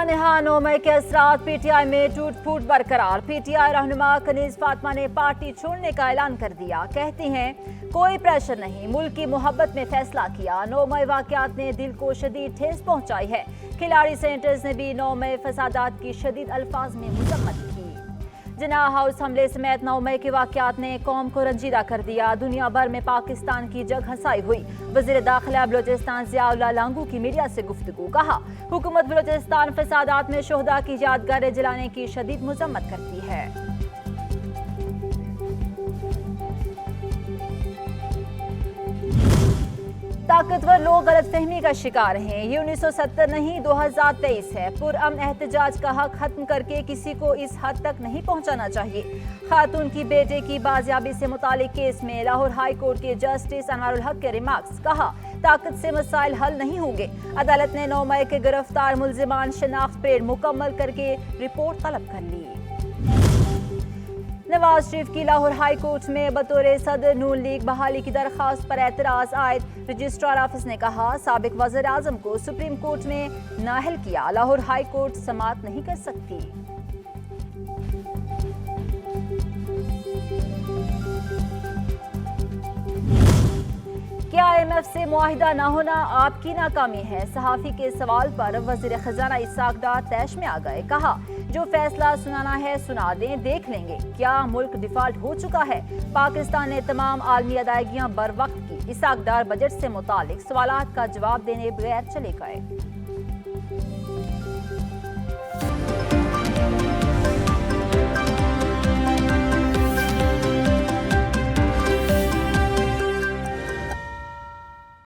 सानहा 9 मई के असरात पीटीआई में टूट फूट बरकरार। पीटीआई रहनुमा कनीज फातिमा ने पार्टी छोड़ने का ऐलान कर दिया। कहती हैं कोई प्रेशर नहीं, मुल्क की मोहब्बत में फैसला किया। 9 मई वाकयात ने दिल को शदीद ठेस पहुंचाई है। खिलाड़ी सेंटर्स ने भी 9 मई फसादात की शदीद अल्फाज में मजम्मत की। जिन्ना हाउस हमले समेत 9 मई के वाकयात ने कौम को रंजीदा कर दिया। दुनिया भर में पाकिस्तान की जग हंसाई हुई। वज़ीर दाखिला बलोचिस्तान ज़ियाउल्लाह लांगू की मीडिया से गुफ्तगू। कहा हुकूमत बलोचिस्तान फसादात में शोहदा की यादगारें जलाने की शदीद मजम्मत करती है। ताकतवर लोग गलतफहमी का शिकार हैं। ये 1970 नहीं 2023 है। पुरअमन एहतजाज का हक खत्म करके किसी को इस हद तक नहीं पहुंचाना चाहिए। खातून की बेटे की बाजियाबी से मुतालिक केस में लाहौर हाई कोर्ट के जस्टिस अनवारुल हक के रिमार्क्स। कहा ताकत से मसाइल हल नहीं होंगे। अदालत ने 9 मई के गिरफ्तार मुल्जिमान शनाख्त परेड मुकम्मल करके रिपोर्ट तलब कर ली। नवाज शरीफ की लाहौर हाई कोर्ट में बतौर सदर नून लीग बहाली की दरखास्त पर एतराज आयद। रजिस्ट्रार ऑफिस ने कहा साबिक वज़ीर आज़म को सुप्रीम कोर्ट में नाअहल किया। लाहौर हाई कोर्ट समाअत नहीं कर सकती। क्या IMF से मुआहिदा न होना आपकी नाकामी है? सहाफी के सवाल पर वज़ीर खजाना इसाक डार तैश में आ गए। कहा जो फैसला सुनाना है सुना दें, देख लेंगे। क्या मुल्क डिफॉल्ट हो चुका है? पाकिस्तान ने तमाम आलमी अदायगियां बर वक्त की। इसाक डार बजट से मुतालिक सवालात का जवाब देने बगैर चले गए।